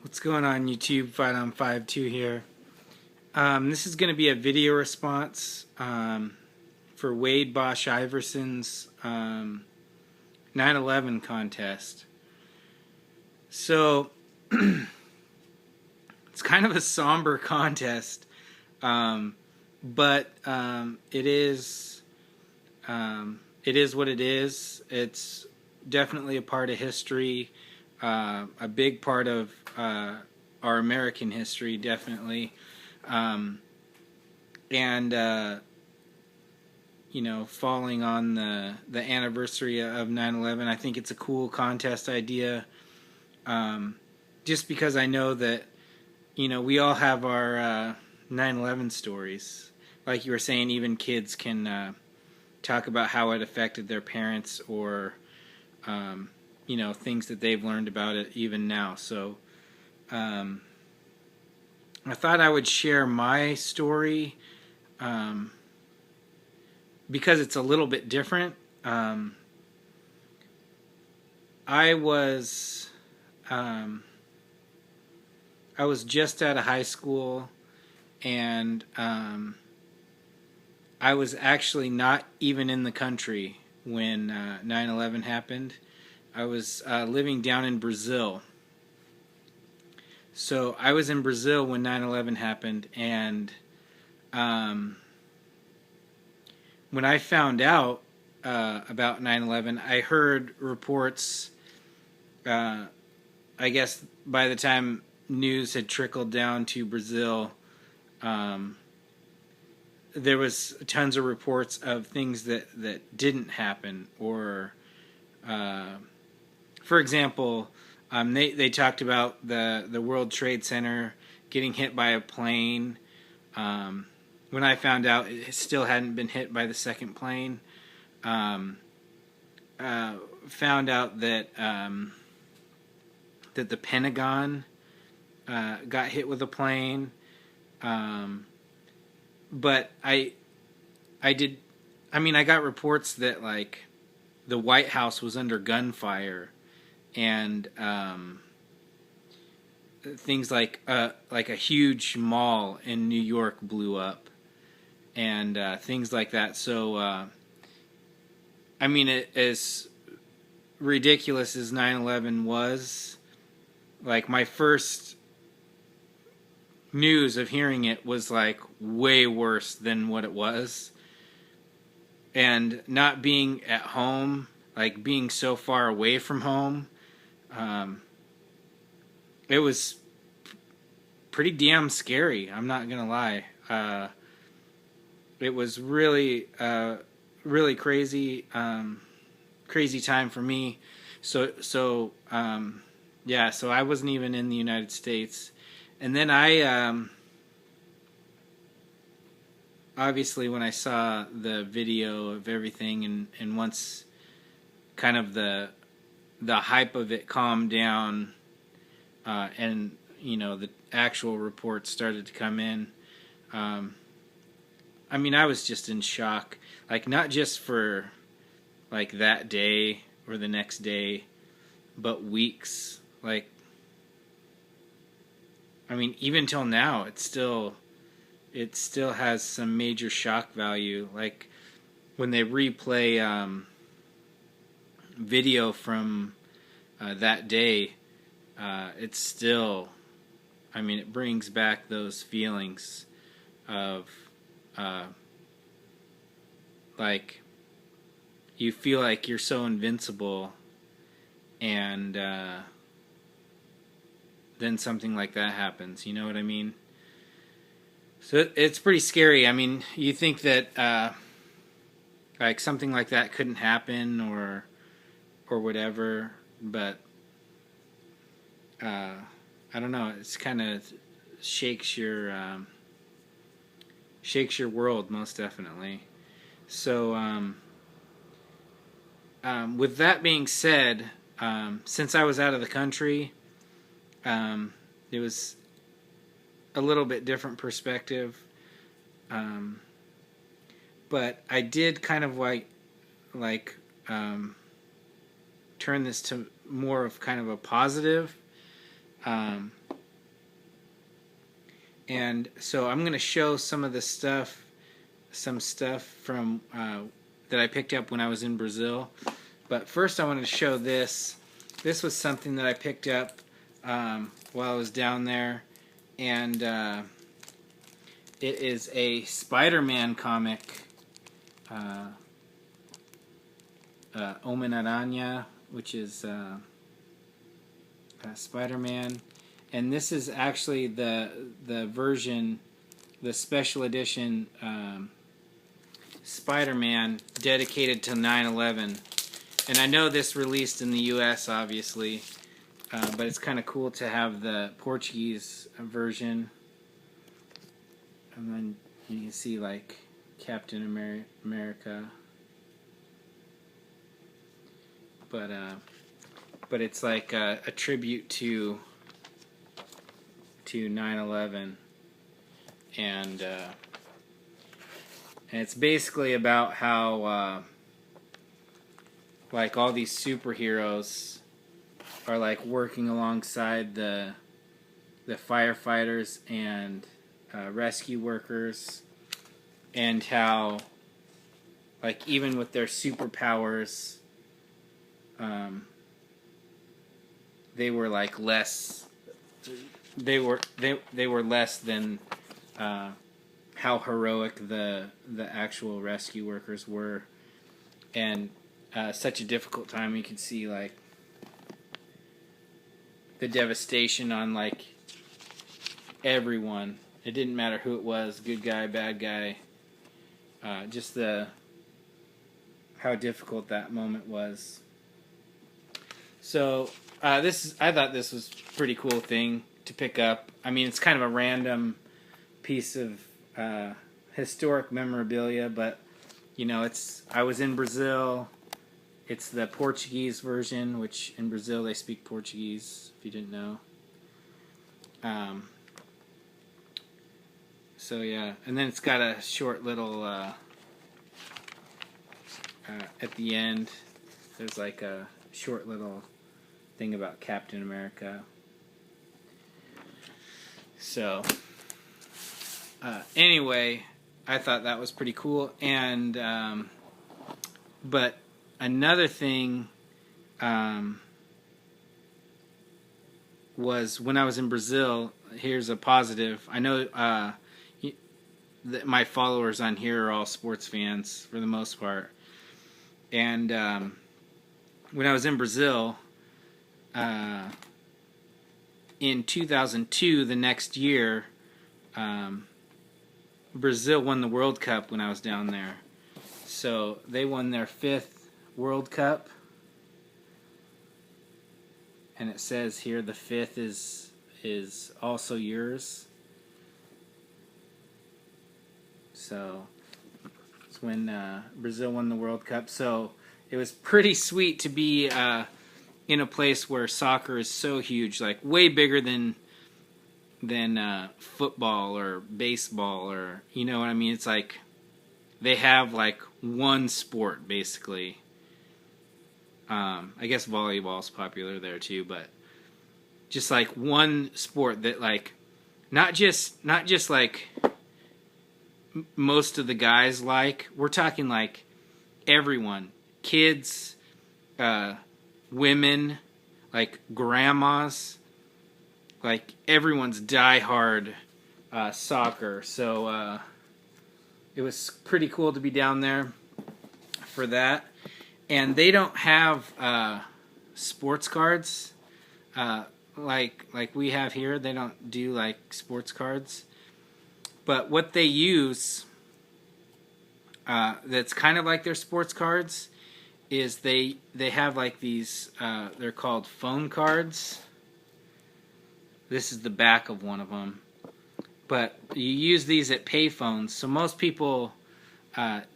What's going on YouTube? Fight on 5-2 here. This is going to be a video response for Wade Bosch Iverson's 9/11 contest. So it's kind of a somber contest, but it is what it is. It's definitely a part of history. A big part of our American history, definitely, and falling on the anniversary of 9/11, I think it's a cool contest idea. Just because I know that we all have our 9/11 stories. Like you were saying, even kids can talk about how it affected their parents or things that they've learned about it even now. So I thought I would share my story because it's a little bit different. I was just out of high school, and I was actually not even in the country when 9/11 happened. I was living down in Brazil. So I was in Brazil when 9/11 happened, and when I found out about 9/11, I heard reports, I guess by the time news had trickled down to Brazil, there was tons of reports of things that didn't happen, or for example, they talked about the World Trade Center getting hit by a plane. When I found out, it still hadn't been hit by the second plane. Found out that that the Pentagon got hit with a plane. But I got reports that like the White House was under gunfire, and things like a huge mall in New York blew up, and things like that. So as ridiculous as 9/11 was, like my first news of hearing it was like way worse than what it was. And not being at home, like being so far away from home, it was pretty damn scary. I'm not gonna lie. It was really crazy, crazy time for me. So I wasn't even in the United States. And then I, obviously when I saw the video of everything, and once kind of the hype of it calmed down, and the actual reports started to come in, I was just in shock. Like, not just for like that day or the next day, but weeks. Like, even till now, it still has some major shock value. Like when they replay video from that day, it's still, it brings back those feelings of like you feel like you're so invincible, and then something like that happens. You know what I mean? So it's pretty scary. You think that like something like that couldn't happen, or whatever, but I don't know. It's kind of shakes your world, most definitely. So with that being said, since I was out of the country, it was a little bit different perspective, but I did kind of like turn this to more of kind of a positive And so I'm going to show some of the stuff, some stuff from that I picked up when I was in Brazil. But first I wanted to show this. This was something that I picked up while I was down there, and it is a Spider-Man comic, Homem-Aranha, which is Spider-Man. And this is actually the version, the special edition Spider-Man dedicated to 9/11. And I know this released in the U.S. obviously, but it's kind of cool to have the Portuguese version. And then you can see like Captain America, but it's like a tribute to 9/11, and it's basically about how like all these superheroes are like working alongside the firefighters and rescue workers, and how like even with their superpowers, they were like less. They were less than how heroic the actual rescue workers were, and such a difficult time. You can see like the devastation on like everyone. It didn't matter who it was, good guy, bad guy. Just how difficult that moment was. So I thought this was a pretty cool thing to pick up. I mean, it's kind of a random piece of historic memorabilia, but you know, I was in Brazil. It's the Portuguese version, which in Brazil they speak Portuguese, if you didn't know. So yeah, and then it's got a short little at the end. There's like a short little thing about Captain America. So anyway, I thought that was pretty cool. And but another thing was when I was in Brazil. Here's a positive. I know that my followers on here are all sports fans for the most part. And when I was in Brazil, in 2002, the next year, Brazil won the World Cup when I was down there. So they won their 5th World Cup. And it says here the 5th is also yours. So it's when Brazil won the World Cup. So it was pretty sweet to be in a place where soccer is so huge, like way bigger than football or baseball, or you know what I mean. It's like they have like one sport basically. I guess volleyball's popular there too, but just like one sport that like not just like most of the guys like. We're talking like everyone, kids, women, like grandmas, like everyone's diehard soccer. So it was pretty cool to be down there for that. And they don't have sports cards like we have here. They don't do like sports cards. But what they use that's kind of like their sports cards is they have like these, they're called phone cards. This is the back of one of them. But you use these at payphones. So most people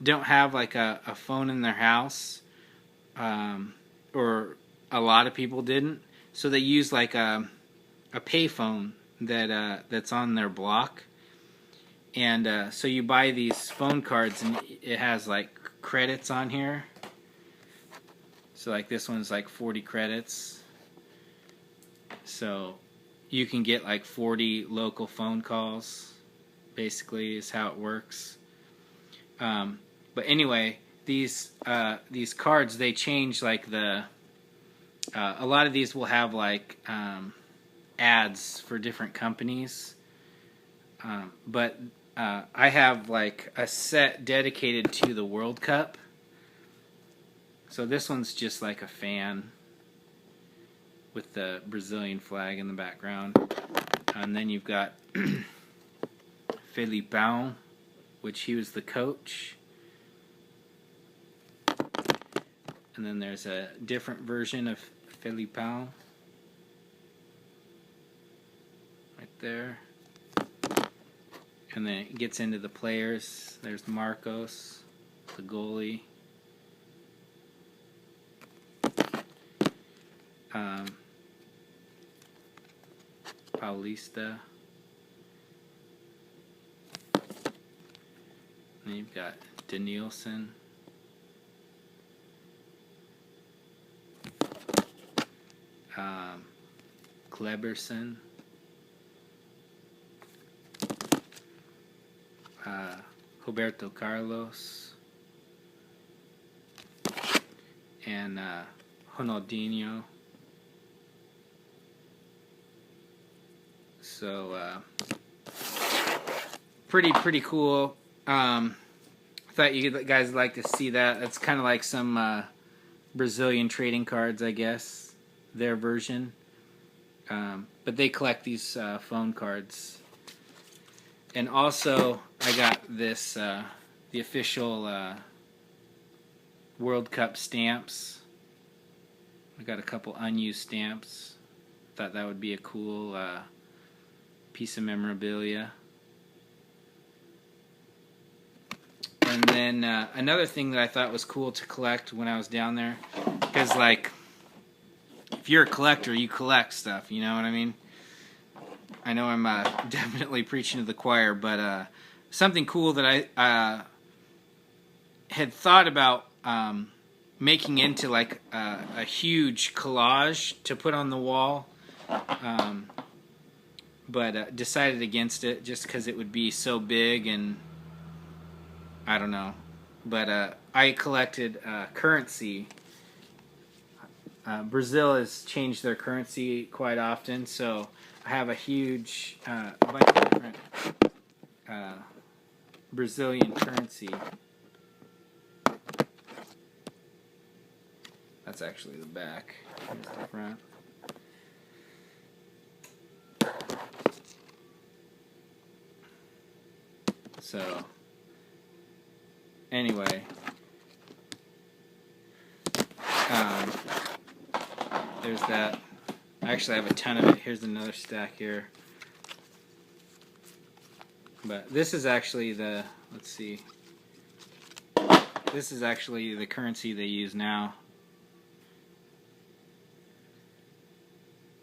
don't have like a phone in their house, or a lot of people didn't. So they use like a payphone that's on their block. And so you buy these phone cards, and it has like credits on here. So like this one's like 40 credits. So you can get like 40 local phone calls, basically, is how it works. But anyway, these cards, they change like a lot of these will have like ads for different companies. But I have like a set dedicated to the World Cup. So this one's just like a fan with the Brazilian flag in the background. And then you've got Felipão, which he was the coach. And then there's a different version of Felipão right there. And then it gets into the players. There's Marcos, the goalie. Paulista. And you've got Danielson. Kleberson. Roberto Carlos. And Ronaldinho. So pretty cool. Thought you guys would like to see that. That's kind of like some Brazilian trading cards, I guess, their version. But they collect these phone cards. And also, I got this the official World Cup stamps. I got a couple unused stamps. Thought that would be a cool piece of memorabilia. And then another thing that I thought was cool to collect when I was down there, because like, if you're a collector, you collect stuff, you know what I mean? I know I'm definitely preaching to the choir, but something cool that I had thought about making into like a huge collage to put on the wall, but decided against it just because it would be so big and I don't know. But I collected currency. Brazil has changed their currency quite often, so I have a huge bunch of different Brazilian currency. That's actually the back. Here's the front. So, anyway, there's that. Actually, I have a ton of it. Here's another stack here. But this is actually the, let's see, this is actually the currency they use now.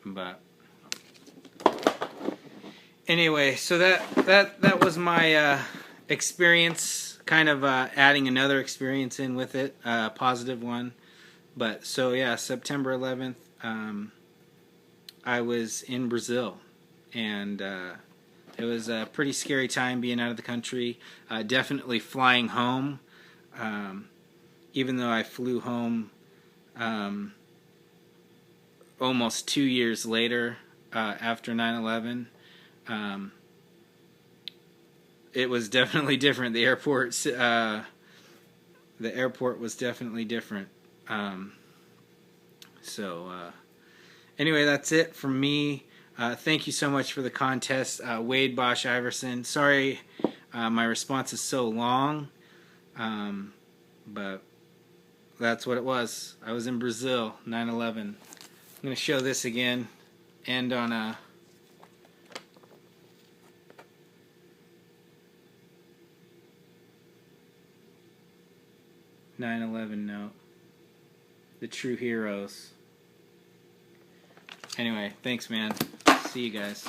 But anyway, so that was my experience, kind of adding another experience in with it, a positive one. But so yeah, September 11th, I was in Brazil, and it was a pretty scary time being out of the country. Definitely flying home, even though I flew home almost 2 years later after 9/11. It was definitely different. The airport was definitely different. Anyway, that's it from me. Thank you so much for the contest, Wade Bosch Iverson. Sorry my response is so long, but that's what it was. I was in Brazil, 9/11. I'm going to show this again, end on a (9/11) note. The true heroes. Anyway, thanks, man. See you guys.